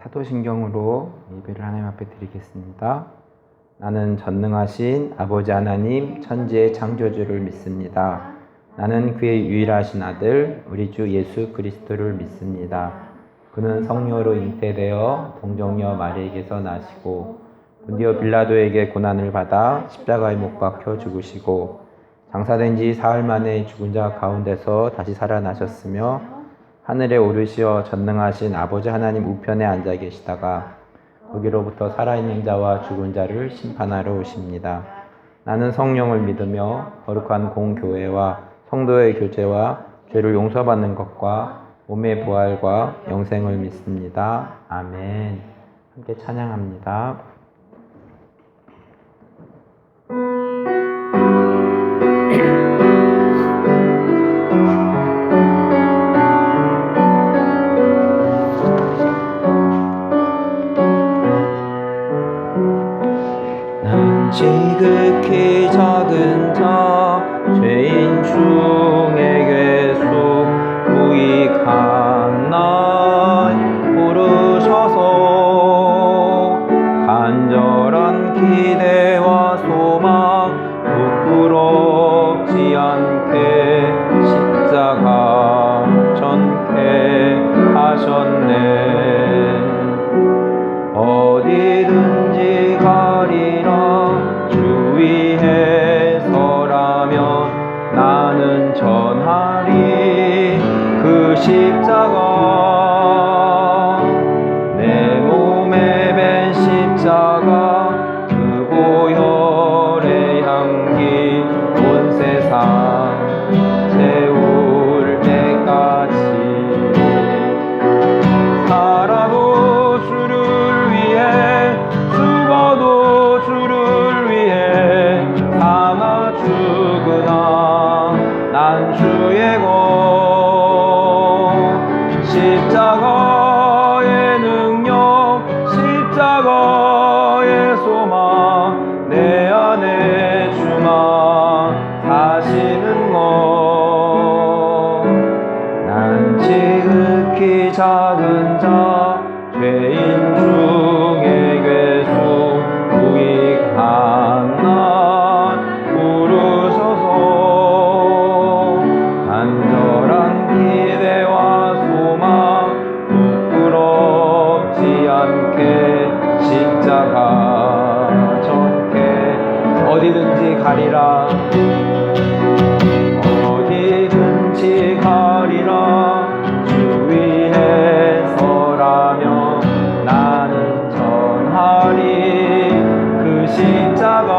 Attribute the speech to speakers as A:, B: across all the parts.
A: 사도신경으로 예배를 하나님 앞에 드리겠습니다. 나는 전능하신 아버지 하나님 천지의 창조주를 믿습니다. 나는 그의 유일하신 아들 우리 주 예수 그리스도를 믿습니다. 그는 성령으로 잉태되어 동정녀 마리에게서 나시고 본디오 빌라도에게 고난을 받아 십자가에 못 박혀 죽으시고 장사된 지 사흘 만에 죽은 자 가운데서 다시 살아나셨으며 하늘에 오르시어 전능하신 아버지 하나님 우편에 앉아 계시다가 거기로부터 살아있는 자와 죽은 자를 심판하러 오십니다. 나는 성령을 믿으며 거룩한 공교회와 성도의 교제와 죄를 용서받는 것과 몸의 부활과 영생을 믿습니다. 아멘. 함께 찬양합니다. 지극히 작은 자 죄인 중에 괴수 무익한 날 부르셔서 간절한 기대와 소망 부끄럽지 않게 십자가 전케 하셨네. 어디든지 가리라 위에 서라면 나는 전하리 그 십자가 내 몸에 밴 십자가 그 보혈의 향기 온 세상 채울 때까지 살아도 주를 위해 죽어도 주를 위해 사나 죽으나 난 주의 것 십자가의 능력 십자가의 소망 내 안에 주만 사시는 것 난 지극히 작은 자 죄인 중에 괴수 무익한 날 부르셔서 간절한 기대와 소망 부끄럽지 않게 십자가 전케 어디든지 가리라 어디든지 가리라 주 위에 서라면 나는 전하리 그 십자가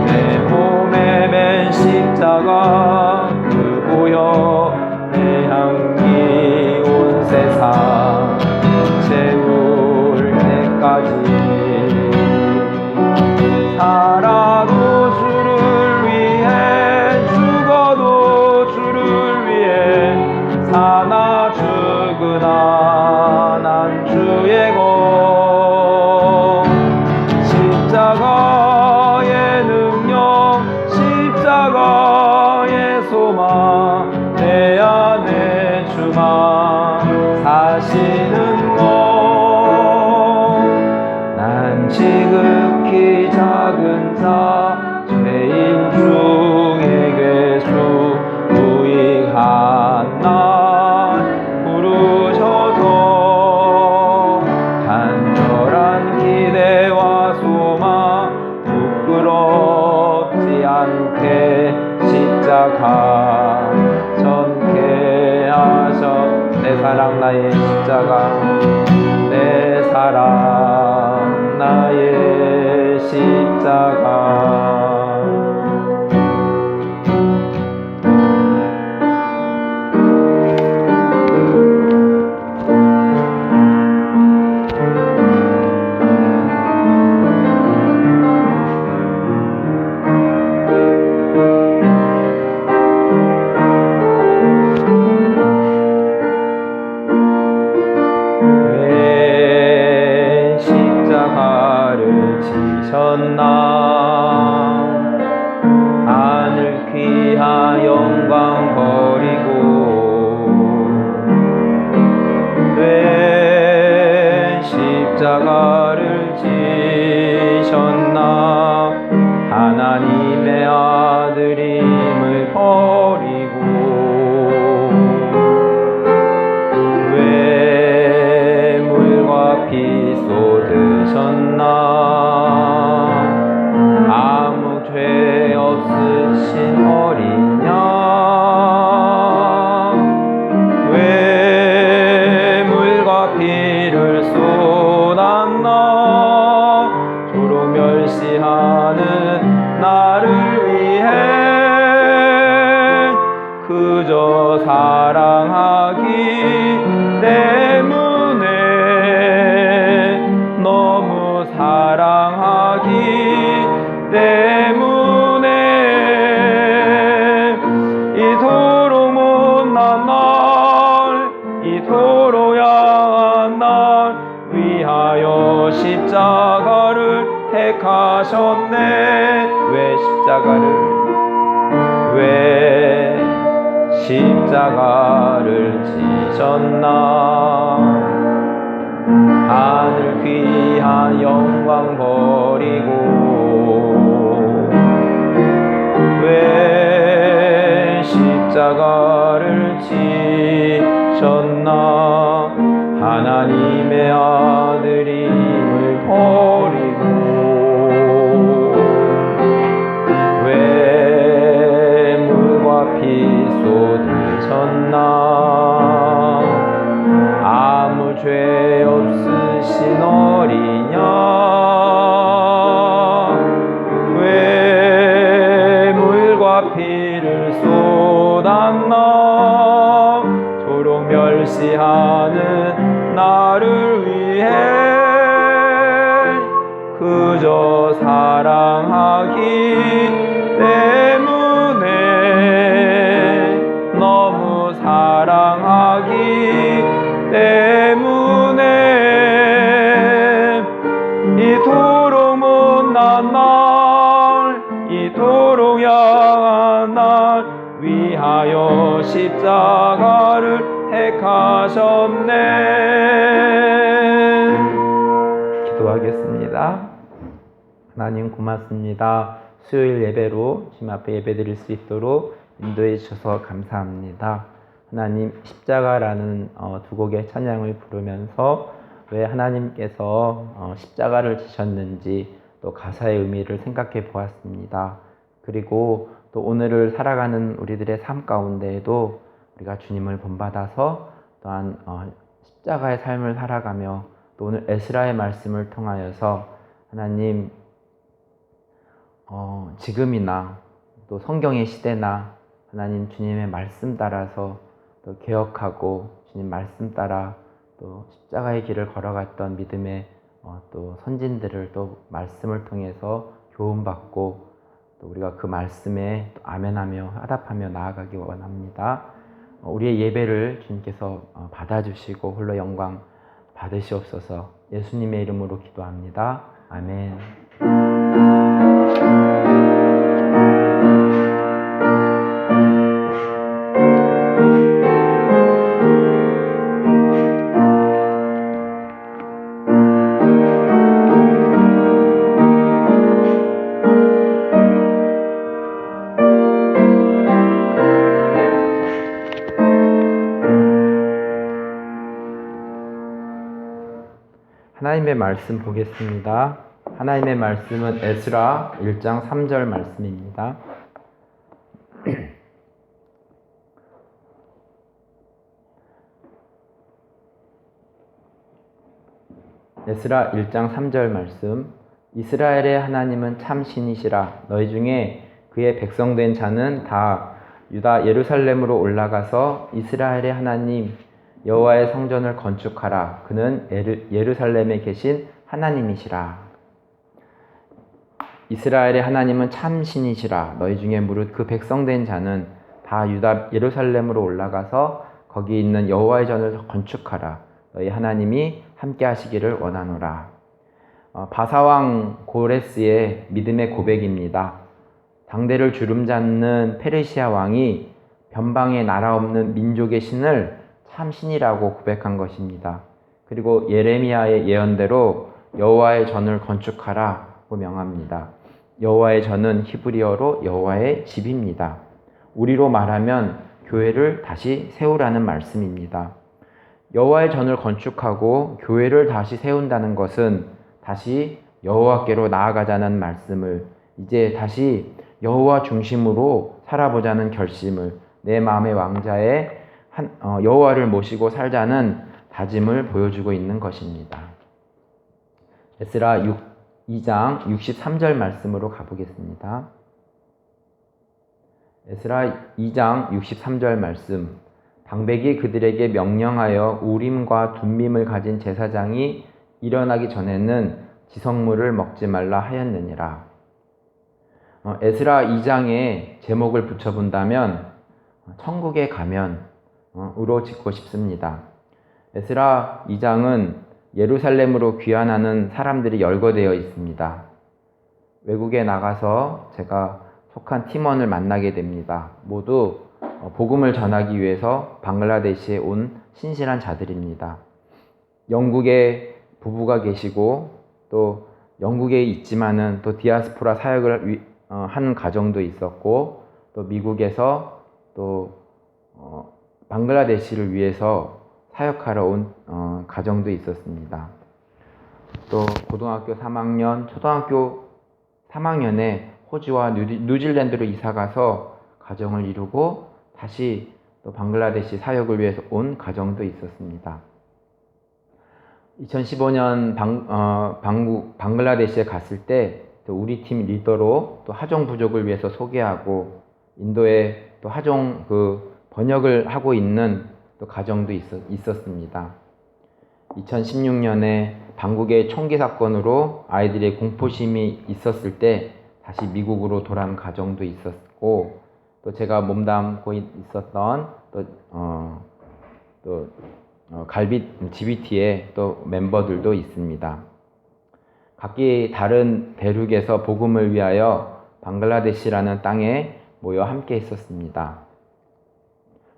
A: 내 몸에 맨 십자가 그 보혈의 향기 온 세상 채울 때까지 살아도 주를 위해 죽어도 주를 위해 사나 죽으나 난 주의 것 십자가의 능력 십자가의 소망 내 안에 주만 사시는 것 난 지극히 작은 자 죄인 중에 괴수 무익한 날 부르셔서 간절한 기대와 소망 부끄럽지 않게 십자가 전케 하셔 내 사랑 나의 십자가 내 사랑 나의 십자가 왜 십자가를 지셨나 하늘 귀하 영광 버리고 왜 이토록 향한 날 위하여 십자가를 택하셨네. 왜 십자가를 지셨나. 하늘 귀한 영광 버리고 왜 십자가를 지셨나. 하나님의 아들임을 버리고 왜 물과 피 쏟으셨나. 아무 죄 없으신 어린 양 왜 물과 피를 쏟았나. 조롱 멸시하는 나를 위해 그저 사랑하기 때문에 너무 사랑하기 때문에 이토록 못난 날 이토록 야한 날 위하여 십자가를 택하셨네. 기도하겠습니다. 하나님 고맙습니다. 수요일 예배로 주님 앞에 예배드릴 수 있도록 인도해 주셔서 감사합니다. 하나님 십자가라는 두 곡의 찬양을 부르면서 왜 하나님께서 십자가를 지셨는지 또 가사의 의미를 생각해 보았습니다. 그리고 또 오늘을 살아가는 우리들의 삶 가운데에도 우리가 주님을 본받아서 또한 십자가의 삶을 살아가며 또 오늘 에스라의 말씀을 통하여서 하나님 지금이나 또 성경의 시대나 하나님 주님의 말씀 따라서 또 개혁하고 주님 말씀 따라 또 십자가의 길을 걸어갔던 믿음의 또 선진들을 또 말씀을 통해서 교훈받고 또 우리가 그 말씀에 또 아멘하며 화답하며 나아가기 원합니다. 우리의 예배를 주님께서 받아주시고 홀로 영광 받으시옵소서. 예수님의 이름으로 기도합니다. 아멘. 하나님의 말씀 보겠습니다. 하나님의 말씀은 에스라 1장 3절 말씀입니다. 에스라 1장 3절 말씀. 이스라엘의 하나님은 참 신이시라. 너희 중에 그의 백성된 자는 다 유다 예루살렘으로 올라가서 이스라엘의 하나님 여호와의 성전을 건축하라. 그는 예루살렘에 계신 하나님이시라. 이스라엘의 하나님은 참 신이시라. 너희 중에 무릇 그 백성된 자는 다 유다 예루살렘으로 올라가서 거기 있는 여호와의 전을 건축하라. 너희 하나님이 함께 하시기를 원하노라. 바사왕 고레스의 믿음의 고백입니다. 당대를 주름잡는 페르시아 왕이 변방에 나라 없는 민족의 신을 참 신이라고 고백한 것입니다. 그리고 예레미야의 예언대로 여호와의 전을 건축하라고 명합니다. 여호와의 전은 히브리어로 여호와의 집입니다. 우리로 말하면 교회를 다시 세우라는 말씀입니다. 여호와의 전을 건축하고 교회를 다시 세운다는 것은 다시 여호와께로 나아가자는 말씀을, 이제 다시 여호와 중심으로 살아보자는 결심을, 내 마음의 왕자의 여호와를 모시고 살자는 다짐을 보여주고 있는 것입니다. 에스라 2장 63절 말씀으로 가보겠습니다. 에스라 2장 63절 말씀. 방백이 그들에게 명령하여 우림과 둠밈을 가진 제사장이 일어나기 전에는 지성물을 먹지 말라 하였느니라. 에스라 2장에 제목을 붙여본다면 천국에 가면 으로 짓고 싶습니다. 에스라 2장은 예루살렘으로 귀환하는 사람들이 열거되어 있습니다. 외국에 나가서 제가 속한 팀원을 만나게 됩니다. 모두 복음을 전하기 위해서 방글라데시에 온 신실한 자들입니다. 영국에 부부가 계시고 또 영국에 있지만은 또 디아스포라 사역을 하는 가정도 있었고 또 미국에서 또 방글라데시를 위해서 사역하러 온 가정도 있었습니다. 또 고등학교 3학년, 초등학교 3학년에 호주와 뉴질랜드로 이사가서 가정을 이루고 다시 또 방글라데시 사역을 위해서 온 가정도 있었습니다. 2015년 방글라데시에 갔을 때 또 우리 팀 리더로 또 하종 부족을 위해서 소개하고 인도에 또 하종 번역을 하고 있는 또 가정도 있었습니다. 2016년에 방국의 총기 사건으로 아이들의 공포심이 있었을 때 다시 미국으로 돌아온 가정도 있었고 또 제가 몸담고 있었던 또 갈빗 GBT의 또 멤버들도 있습니다. 각기 다른 대륙에서 복음을 위하여 방글라데시라는 땅에 모여 함께 있었습니다.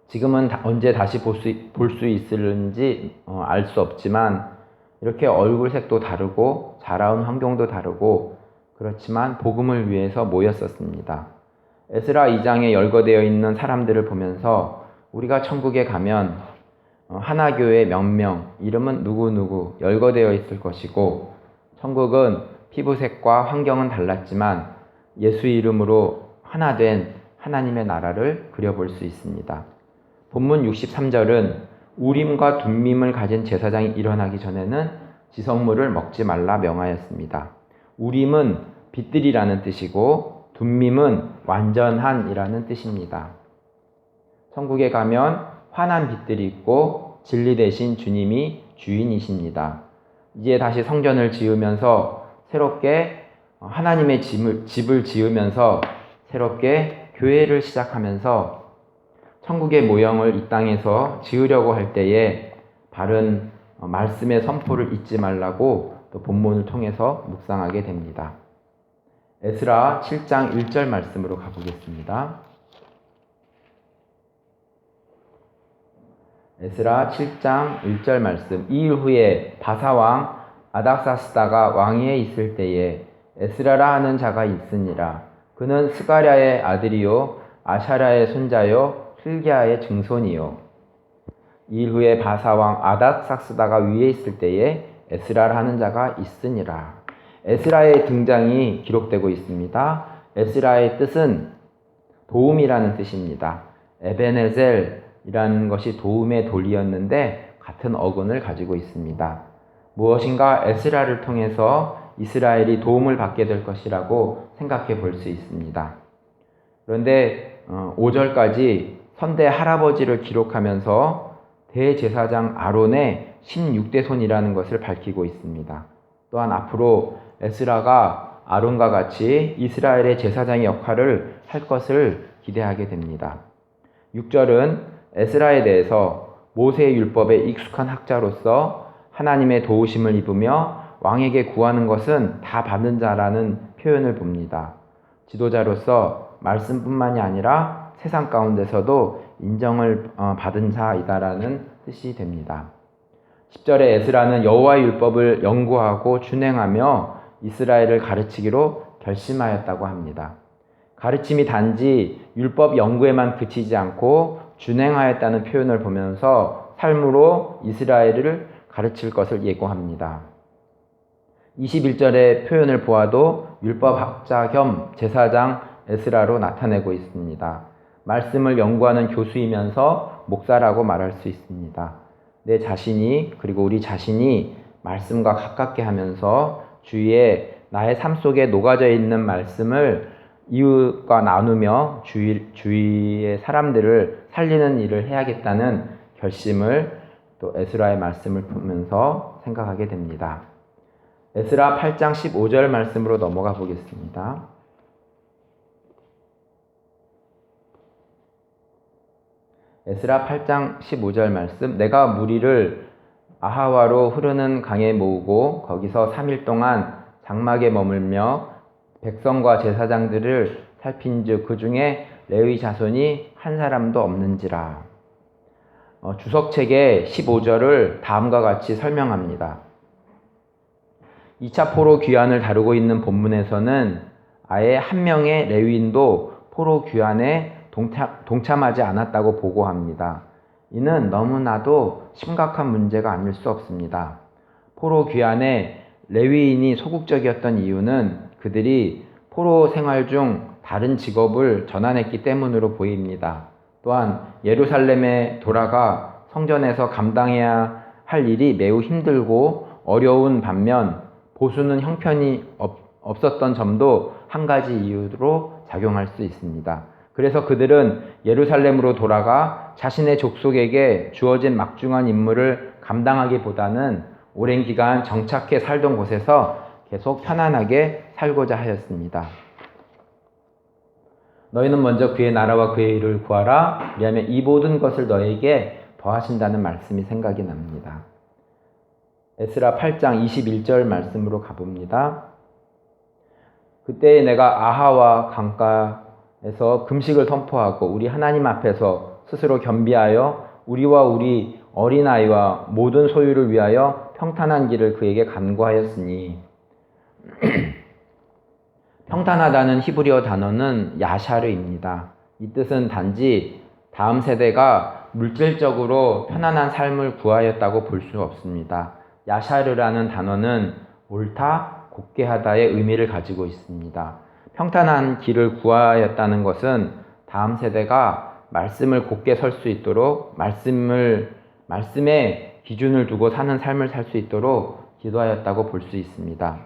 A: 지금은 언제 다시 볼 수 있을는지 알 수 없지만 이렇게 얼굴색도 다르고 자라온 환경도 다르고 그렇지만 복음을 위해서 모였었습니다. 에스라 2장에 열거되어 있는 사람들을 보면서 우리가 천국에 가면 하나교회 몇 명, 이름은 누구누구 열거되어 있을 것이고 천국은 피부색과 환경은 달랐지만 예수 이름으로 하나 된 하나님의 나라를 그려볼 수 있습니다. 본문 63절은 우림과 둠밈을 가진 제사장이 일어나기 전에는 지성물을 먹지 말라 명하였습니다. 우림은 빛들이라는 뜻이고 둠밈은 완전한이라는 뜻입니다. 천국에 가면 환한 빛들이 있고 진리 대신 주님이 주인이십니다. 이제 다시 성전을 지으면서 새롭게 하나님의 집을 지으면서 새롭게 교회를 시작하면서 천국의 모형을 이 땅에서 지으려고 할 때에 바른 말씀의 선포를 잊지 말라고 또 본문을 통해서 묵상하게 됩니다. 에스라 7장 1절 말씀으로 가보겠습니다. 에스라 7장 1절 말씀. 이일 후에 바사왕 아닥사스다가 왕위에 있을 때에 에스라라 하는 자가 있으니라. 그는 스가랴의 아들이요 아샤랴의 손자요 hil기야의 증손이요. 이일 후에 바사왕 아닥사스다가 위에 있을 때에 에스라라 하는 자가 있으니라. 에스라의 등장이 기록되고 있습니다. 에스라의 뜻은 도움이라는 뜻입니다. 에베네젤이라는 것이 도움의 돌이었는데 같은 어근을 가지고 있습니다. 무엇인가 에스라를 통해서 이스라엘이 도움을 받게 될 것이라고 생각해 볼 수 있습니다. 그런데 5절까지 선대 할아버지를 기록하면서 대제사장 아론의 16대 손이라는 것을 밝히고 있습니다. 또한 앞으로 에스라가 아론과 같이 이스라엘의 제사장의 역할을 할 것을 기대하게 됩니다. 6절은 에스라에 대해서 모세의 율법에 익숙한 학자로서 하나님의 도우심을 입으며 왕에게 구하는 것은 다 받는 자라는 표현을 봅니다. 지도자로서 말씀뿐만이 아니라 세상 가운데서도 인정을 받은 자이다라는 뜻이 됩니다. 10절에 에스라는 여호와의 율법을 연구하고 준행하며 이스라엘을 가르치기로 결심하였다고 합니다. 가르침이 단지 율법 연구에만 그치지 않고 준행하였다는 표현을 보면서 삶으로 이스라엘을 가르칠 것을 예고합니다. 21절의 표현을 보아도 율법학자 겸 제사장 에스라로 나타내고 있습니다. 말씀을 연구하는 교수이면서 목사라고 말할 수 있습니다. 내 자신이 그리고 우리 자신이 말씀과 가깝게 하면서 주위에 나의 삶 속에 녹아져 있는 말씀을 이웃과 나누며 주위의 사람들을 살리는 일을 해야겠다는 결심을 또 에스라의 말씀을 보면서 생각하게 됩니다. 에스라 8장 15절 말씀으로 넘어가 보겠습니다. 에스라 8장 15절 말씀. 내가 무리를 아하와로 흐르는 강에 모으고 거기서 3일 동안 장막에 머물며 백성과 제사장들을 살핀즉 그 중에 레위 자손이 한 사람도 없는지라. 주석책의 15절을 다음과 같이 설명합니다. 2차 포로 귀환을 다루고 있는 본문에서는 아예 한 명의 레위인도 포로 귀환에 동참하지 않았다고 보고합니다. 이는 너무나도 심각한 문제가 아닐 수 없습니다. 포로 귀환에 레위인이 소극적이었던 이유는 그들이 포로 생활 중 다른 직업을 전환했기 때문으로 보입니다. 또한 예루살렘에 돌아가 성전에서 감당해야 할 일이 매우 힘들고 어려운 반면 보수는 형편이 없었던 점도 한 가지 이유로 작용할 수 있습니다. 그래서 그들은 예루살렘으로 돌아가 자신의 족속에게 주어진 막중한 임무를 감당하기보다는 오랜 기간 정착해 살던 곳에서 계속 편안하게 살고자 하였습니다. 너희는 먼저 그의 나라와 그의 의를 구하라. 왜냐하면 이 모든 것을 너에게 더하신다는 말씀이 생각이 납니다. 에스라 8장 21절 말씀으로 가봅니다. 그때 내가 아하와 강가에서 금식을 선포하고 우리 하나님 앞에서 스스로 겸비하여 우리와 우리 어린아이와 모든 소유를 위하여 평탄한 길을 그에게 간구하였으니 평탄하다는 히브리어 단어는 야샤르입니다. 이 뜻은 단지 다음 세대가 물질적으로 편안한 삶을 구하였다고 볼 수 없습니다. 야샤르라는 단어는 옳다, 곱게 하다의 의미를 가지고 있습니다. 평탄한 길을 구하였다는 것은 다음 세대가 말씀을 곱게 설 수 있도록 말씀에 기준을 두고 사는 삶을 살 수 있도록 기도하였다고 볼 수 있습니다.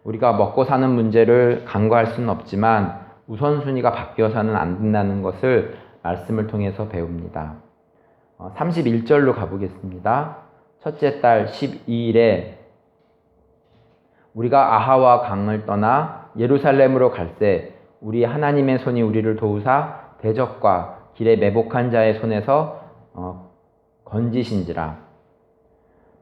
A: 우리가 먹고 사는 문제를 간과할 수는 없지만 우선순위가 바뀌어서는 안 된다는 것을 말씀을 통해서 배웁니다. 31절로 가보겠습니다. 첫째 달 12일에 우리가 아하와 강을 떠나 예루살렘으로 갈새 우리 하나님의 손이 우리를 도우사 대적과 길에 매복한 자의 손에서 건지신지라.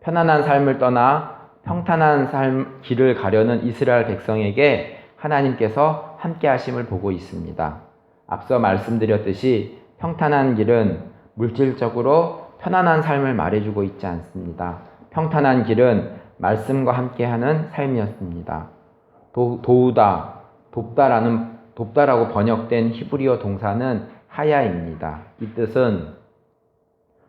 A: 편안한 삶을 떠나 평탄한 길을 가려는 이스라엘 백성에게 하나님께서 함께 하심을 보고 있습니다. 앞서 말씀드렸듯이 평탄한 길은 물질적으로 편안한 삶을 말해주고 있지 않습니다. 평탄한 길은 말씀과 함께하는 삶이었습니다. 돕다라고 번역된 히브리어 동사는 하야입니다. 이 뜻은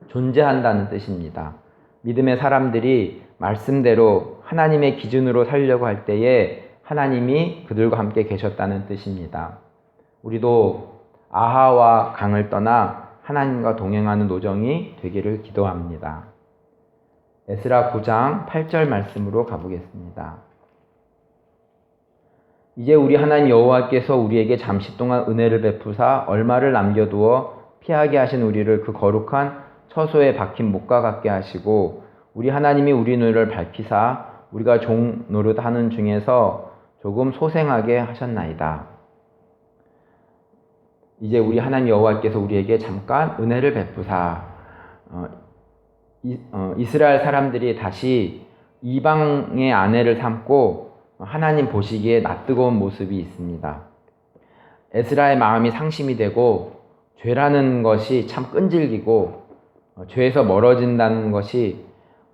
A: 존재한다는 뜻입니다. 믿음의 사람들이 말씀대로 하나님의 기준으로 살려고 할 때에 하나님이 그들과 함께 계셨다는 뜻입니다. 우리도 아하와 강을 떠나 하나님과 동행하는 노정이 되기를 기도합니다. 에스라 9장 8절 말씀으로 가보겠습니다. 이제 우리 하나님 여호와께서 우리에게 잠시 동안 은혜를 베푸사 얼마를 남겨두어 피하게 하신 우리를 그 거룩한 처소에 박힌 목과 같게 하시고 우리 하나님이 우리 눈을 밝히사 우리가 종 노릇하는 중에서 조금 소생하게 하셨나이다. 이제 우리 하나님 여호와께서 우리에게 잠깐 은혜를 베푸사 이스라엘 사람들이 다시 이방의 아내를 삼고 하나님 보시기에 낯뜨거운 모습이 있습니다. 에스라의 마음이 상심이 되고 죄라는 것이 참 끈질기고 죄에서 멀어진다는 것이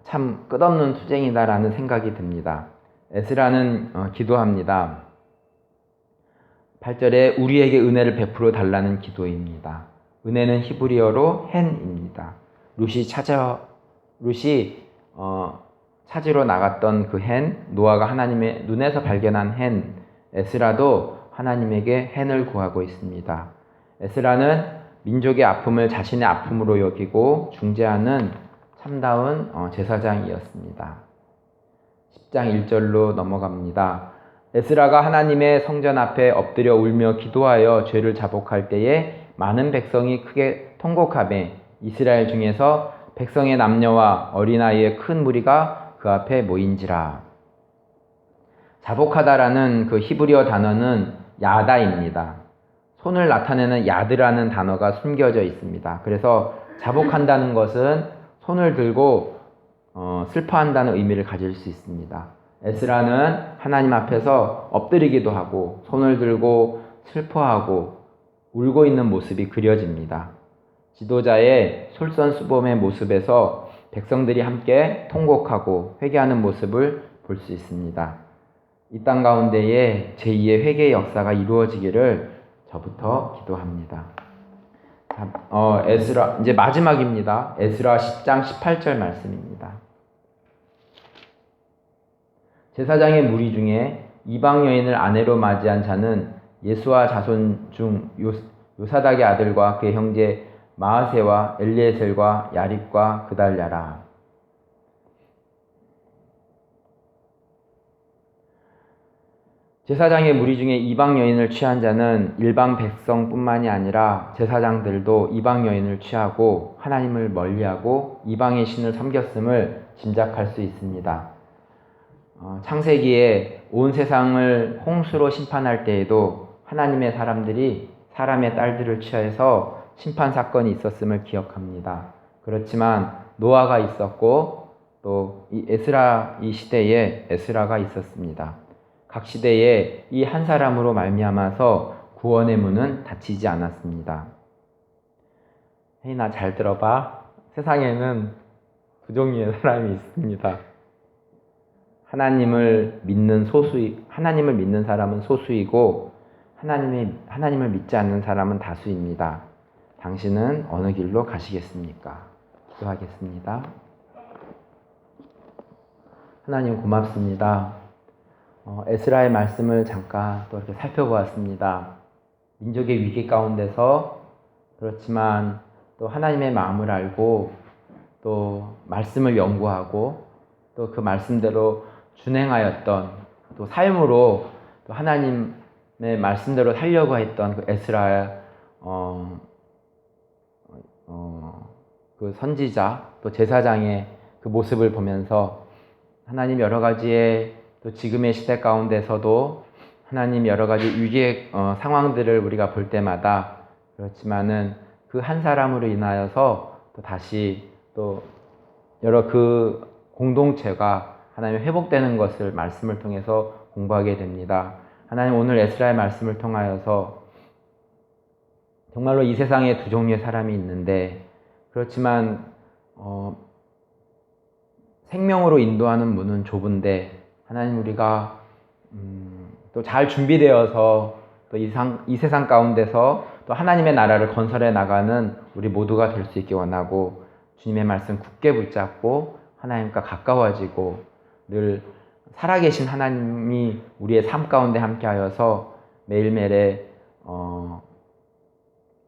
A: 참 끝없는 투쟁이다라는 생각이 듭니다. 에스라는 기도합니다. 8절에 우리에게 은혜를 베풀어 달라는 기도입니다. 은혜는 히브리어로 헨입니다. 룻이 찾으러 나갔던 그 헨, 노아가 하나님의 눈에서 발견한 헨, 에스라도 하나님에게 헨을 구하고 있습니다. 에스라는 민족의 아픔을 자신의 아픔으로 여기고 중재하는 참다운 제사장이었습니다. 10장 1절로 넘어갑니다. 에스라가 하나님의 성전 앞에 엎드려 울며 기도하여 죄를 자복할 때에 많은 백성이 크게 통곡하며 이스라엘 중에서 백성의 남녀와 어린아이의 큰 무리가 그 앞에 모인지라. 자복하다라는 그 히브리어 단어는 야다입니다. 손을 나타내는 야드라는 단어가 숨겨져 있습니다. 그래서 자복한다는 것은 손을 들고 슬퍼한다는 의미를 가질 수 있습니다. 에스라는 하나님 앞에서 엎드리기도 하고 손을 들고 슬퍼하고 울고 있는 모습이 그려집니다. 지도자의 솔선수범의 모습에서 백성들이 함께 통곡하고 회개하는 모습을 볼 수 있습니다. 이 땅 가운데에 제2의 회개의 역사가 이루어지기를 저부터 기도합니다. 에스라 이제 마지막입니다. 에스라 10장 18절 말씀입니다. 제사장의 무리 중에 이방 여인을 아내로 맞이한 자는 예수와 자손 중 요사닥의 아들과 그의 형제 마아세와 엘리에셀과 야립과 그달랴라. 제사장의 무리 중에 이방 여인을 취한 자는 일반 백성뿐만이 아니라 제사장들도 이방 여인을 취하고 하나님을 멀리하고 이방의 신을 섬겼음을 짐작할 수 있습니다. 창세기에 온 세상을 홍수로 심판할 때에도 하나님의 사람들이 사람의 딸들을 취해서 심판 사건이 있었음을 기억합니다. 그렇지만 노아가 있었고 또 이 시대에 에스라가 있었습니다. 각 시대에 이 한 사람으로 말미암아서 구원의 문은 닫히지 않았습니다. 혜인아, 잘 들어봐. 세상에는 두 종류의 사람이 있습니다. 하나님을 믿는 사람은 소수이고 하나님을 믿지 않는 사람은 다수입니다. 당신은 어느 길로 가시겠습니까? 기도하겠습니다. 하나님 고맙습니다. 에스라의 말씀을 잠깐 또 이렇게 살펴보았습니다. 민족의 위기 가운데서 그렇지만 또 하나님의 마음을 알고 또 말씀을 연구하고 또 그 말씀대로 준행하였던 또 삶으로 또 하나님의 말씀대로 살려고 했던 그 에스라의 그 선지자 또 제사장의 그 모습을 보면서 하나님 여러 가지의 또 지금의 시대 가운데서도 하나님 여러 가지 위기의 상황들을 우리가 볼 때마다 그렇지만은 그 한 사람으로 인하여서 또 다시 또 여러 그 공동체가 하나님 회복되는 것을 말씀을 통해서 공부하게 됩니다. 하나님 오늘 에스라의 말씀을 통하여서 정말로 이 세상에 두 종류의 사람이 있는데 그렇지만 생명으로 인도하는 문은 좁은데 하나님 우리가 또 잘 준비되어서 또 이 세상 가운데서 또 하나님의 나라를 건설해 나가는 우리 모두가 될 수 있게 원하고 주님의 말씀 굳게 붙잡고 하나님과 가까워지고 늘 살아계신 하나님이 우리의 삶 가운데 함께하여서 매일매일의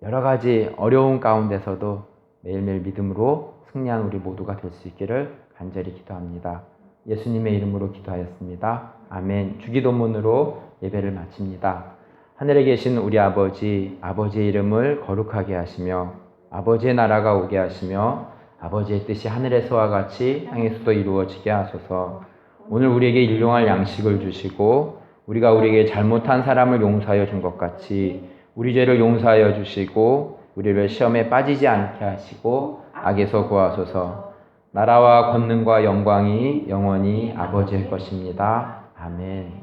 A: 여러 가지 어려운 가운데서도 매일매일 믿음으로 승리한 우리 모두가 될 수 있기를 간절히 기도합니다. 예수님의 이름으로 기도하였습니다. 아멘. 주기도문으로 예배를 마칩니다. 하늘에 계신 우리 아버지, 아버지의 이름을 거룩하게 하시며 아버지의 나라가 오게 하시며 아버지의 뜻이 하늘에서와 같이 땅에서도 이루어지게 하소서. 오늘 우리에게 일용할 양식을 주시고 우리가 우리에게 잘못한 사람을 용서하여 준 것 같이 우리 죄를 용서하여 주시고 우리를 시험에 빠지지 않게 하시고 악에서 구하소서. 나라와 권능과 영광이 영원히 아버지의 것입니다. 아멘.